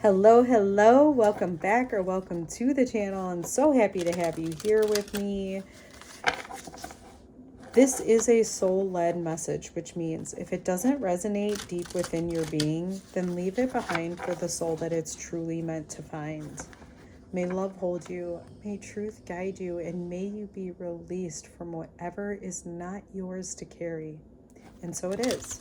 Hello, hello. Welcome back or welcome to the channel. I'm so happy to have you here with me. This is a soul-led message, which means if it doesn't resonate deep within your being, then leave it behind for the soul that it's truly meant to find. May love hold you, may truth guide you, and may you be released from whatever is not yours to carry. And so it is.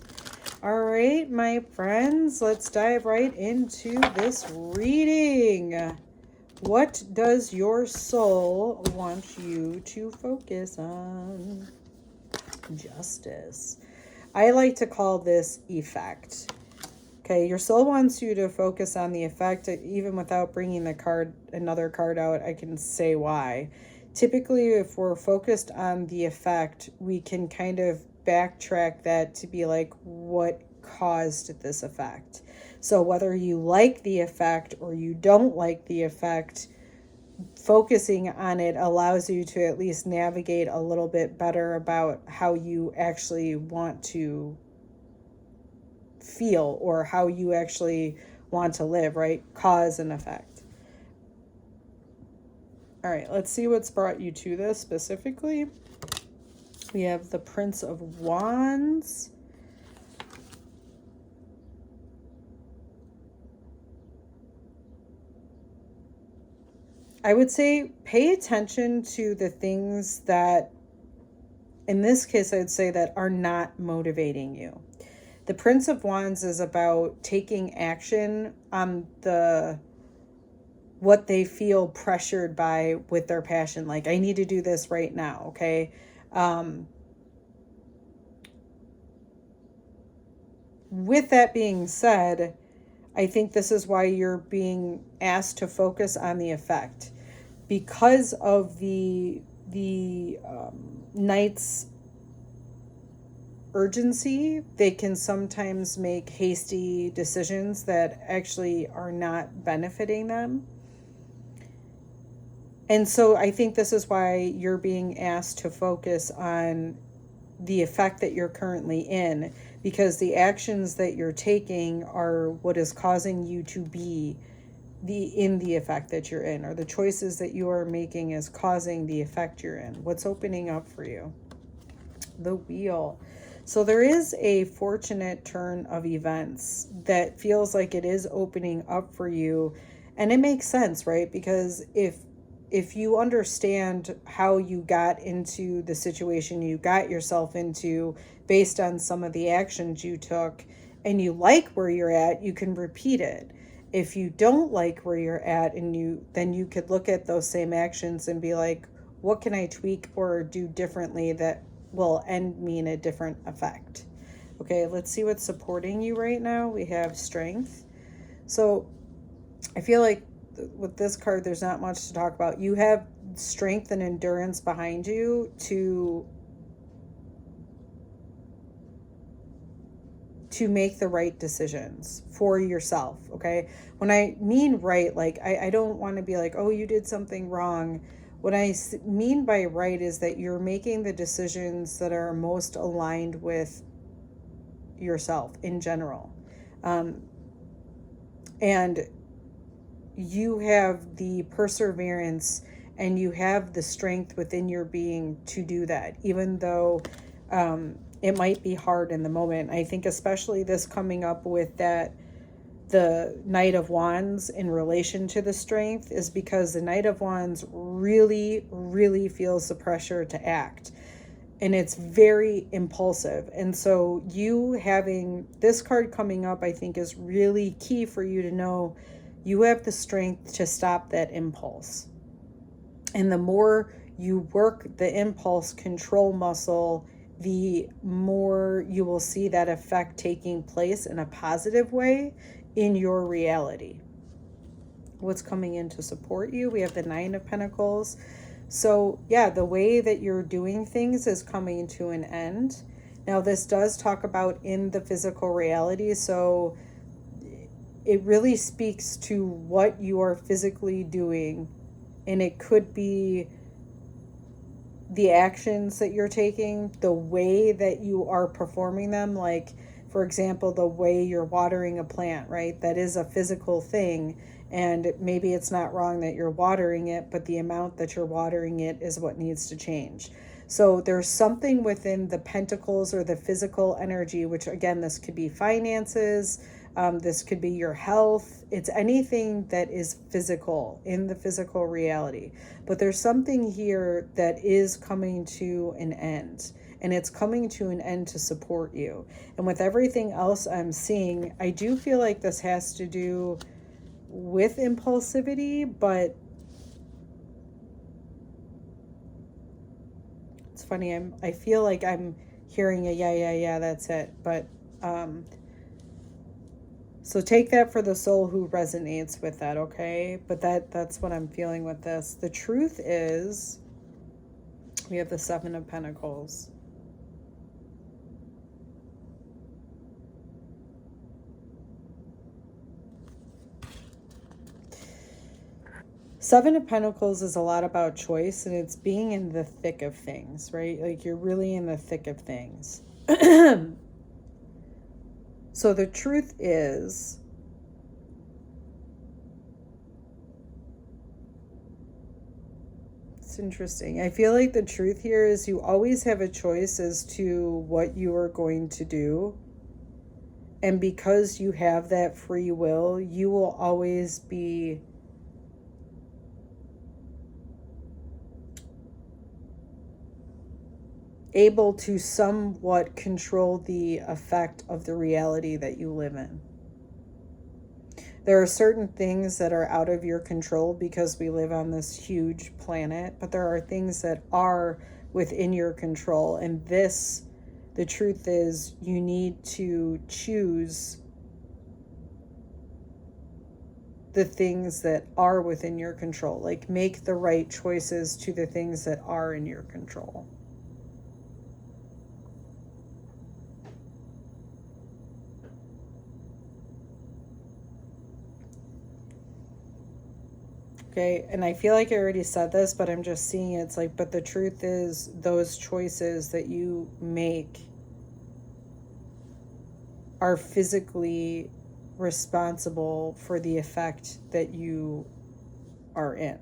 All right, my friends, let's dive right into this reading. What does your soul want you to focus on? Justice. I like to call this effect. Okay, your soul wants you to focus on the effect. Even without bringing another card out, I can say why. Typically, if we're focused on the effect, we can kind of backtrack that to be like, what caused this effect? So whether you like the effect or you don't like the effect, focusing on it allows you to at least navigate a little bit better about how you actually want to feel or how you actually want to live, right? Cause and effect. All right, let's see what's brought you to this specifically. We have the Prince of Wands. I would say pay attention to the things that, in this case, I'd say that are not motivating you. The Prince of Wands is about taking action on what they feel pressured by with their passion. Like, I need to do this right now, okay? With that being said, I think this is why you're being asked to focus on the effect. Because of the Knight's urgency, they can sometimes make hasty decisions that actually are not benefiting them. And so I think this is why you're being asked to focus on the effect that you're currently in, because the actions that you're taking are what is causing you to be in the effect that you're in, or the choices that you are making is causing the effect you're in. What's opening up for you? The Wheel. So there is a fortunate turn of events that feels like it is opening up for you, and it makes sense, right? Because if you understand how you got into the situation you got yourself into based on some of the actions you took, and you like where you're at, you can repeat it. If you don't like where you're at, then you could look at those same actions and be like, what can I tweak or do differently that will end me in a different effect? Okay, let's see what's supporting you right now. We have Strength. So I feel like with this card, there's not much to talk about. You have strength and endurance behind you to make the right decisions for yourself, okay? When I mean right, like, I don't want to be like, oh, you did something wrong. What I mean by right is that you're making the decisions that are most aligned with yourself in general. And you have the perseverance and you have the strength within your being to do that, even though it might be hard in the moment. I think especially this coming up with the Knight of Wands in relation to the strength is because the Knight of Wands really, really feels the pressure to act. And it's very impulsive. And so you having this card coming up, I think, is really key for you to know you have the strength to stop that impulse. And the more you work the impulse control muscle, the more you will see that effect taking place in a positive way in your reality. What's coming in to support you? We have the Nine of Pentacles. So yeah, the way that you're doing things is coming to an end. Now, this does talk about in the physical reality, so it really speaks to what you are physically doing, and it could be the actions that you're taking, the way that you are performing them. Like, For example, the way you're watering a plant, right? That is a physical thing. And maybe it's not wrong that you're watering it, but the amount that you're watering it is what needs to change. So there's something within the pentacles or the physical energy, which again, this could be finances, this could be your health. It's anything that is physical, in the physical reality. But there's something here that is coming to an end. And it's coming to an end to support you. And with everything else I'm seeing, I do feel like this has to do with impulsivity, but it's funny. I feel like I'm hearing a yeah, that's it. But so take that for the soul who resonates with that, okay? But that's what I'm feeling with this. The truth is, we have the Seven of Pentacles. Seven of Pentacles is a lot about choice, and it's being in the thick of things, right? Like you're really in the thick of things. So the truth is, it's interesting. I feel like the truth here is you always have a choice as to what you are going to do. And because you have that free will, you will always be able to somewhat control the effect of the reality that you live in. There are certain things that are out of your control because we live on this huge planet, but there are things that are within your control. And the truth is, you need to choose the things that are within your control. Like make the right choices to the things that are in your control. Okay, and I feel like I already said this, but I'm just seeing it. It's like, but the truth is, those choices that you make are physically responsible for the effect that you are in.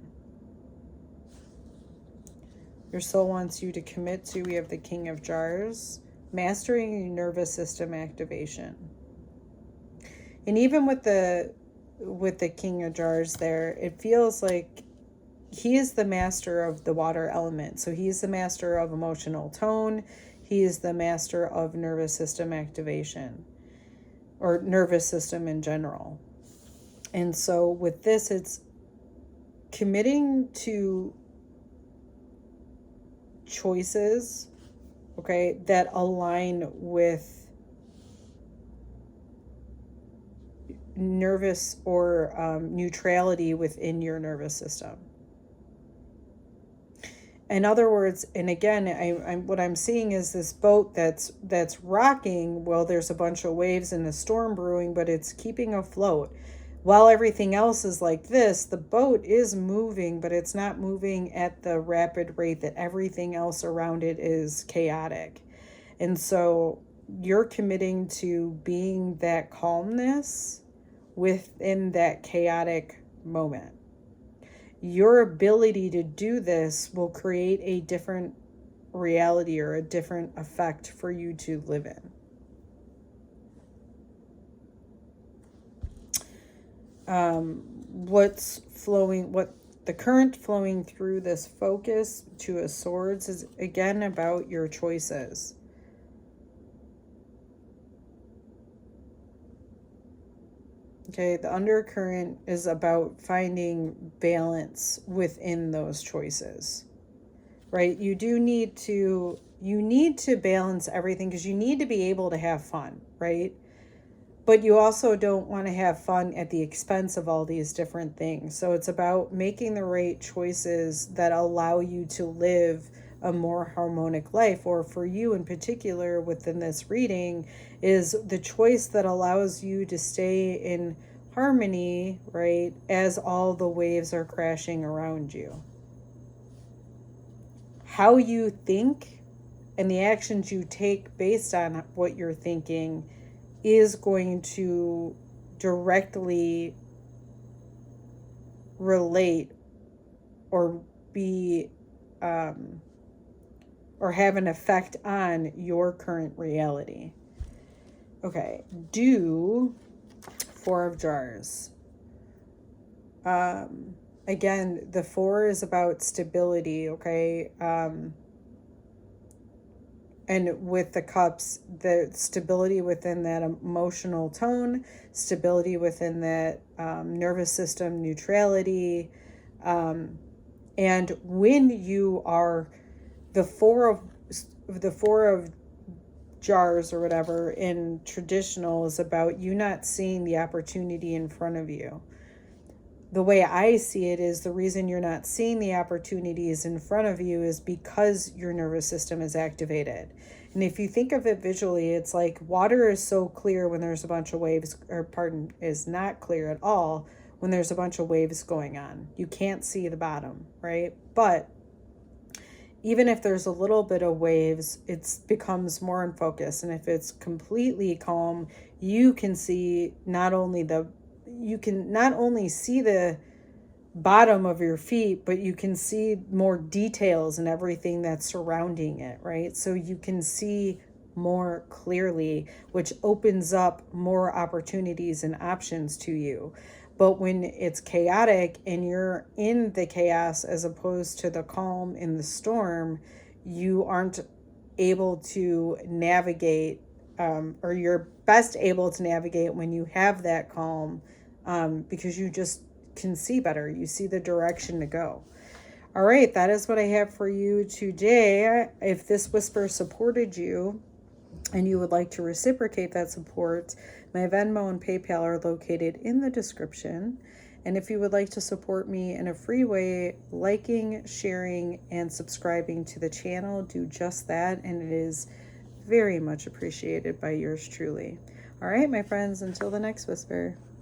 Your soul wants you to commit to, we have the King of Jars, mastering your nervous system activation. And even with the King of Jars there, it feels like he is the master of the water element. So he's the master of emotional tone. He is the master of nervous system activation, or nervous system in general. And so with this, it's committing to choices, okay, that align with nervous or neutrality within your nervous system. In other words, and again, what I'm seeing is this boat that's rocking. Well, there's a bunch of waves and a storm brewing, but it's keeping afloat. While everything else is like this, the boat is moving, but it's not moving at the rapid rate that everything else around it is chaotic. And so you're committing to being that calmness within that chaotic moment. Your ability to do this will create a different reality or a different effect for you to live in. What the current flowing through this focus, Two of Swords, is again about your choices. Okay, the undercurrent is about finding balance within those choices, right? You need to balance everything because you need to be able to have fun, right? But you also don't want to have fun at the expense of all these different things. So it's about making the right choices that allow you to live a more harmonic life, or for you in particular within this reading is the choice that allows you to stay in harmony, right, as all the waves are crashing around you. How you think and the actions you take based on what you're thinking is going to directly relate or be or have an effect on your current reality. Okay, do Four of Jars. Again, the four is about stability, okay? And with the cups, the stability within that emotional tone, stability within that nervous system neutrality. And when you are the four of jars or whatever in traditional is about you not seeing the opportunity in front of you. The way I see it is the reason you're not seeing the opportunities in front of you is because your nervous system is activated. And if you think of it visually, it's like water is so clear when there's a bunch of waves, is not clear at all when there's a bunch of waves going on. You can't see the bottom, right? But even if there's a little bit of waves, it becomes more in focus. And if it's completely calm, you can not only see the bottom of your feet, but you can see more details and everything that's surrounding it, right? So you can see more clearly, which opens up more opportunities and options to you. But when it's chaotic and you're in the chaos as opposed to the calm in the storm, you aren't able to navigate, or you're best able to navigate when you have that calm, because you just can see better. You see the direction to go. All right, that is what I have for you today. If this whisper supported you and you would like to reciprocate that support, my Venmo and PayPal are located in the description. And if you would like to support me in a free way, liking, sharing, and subscribing to the channel, do just that. And it is very much appreciated by yours truly. All right, my friends, until the next whisper.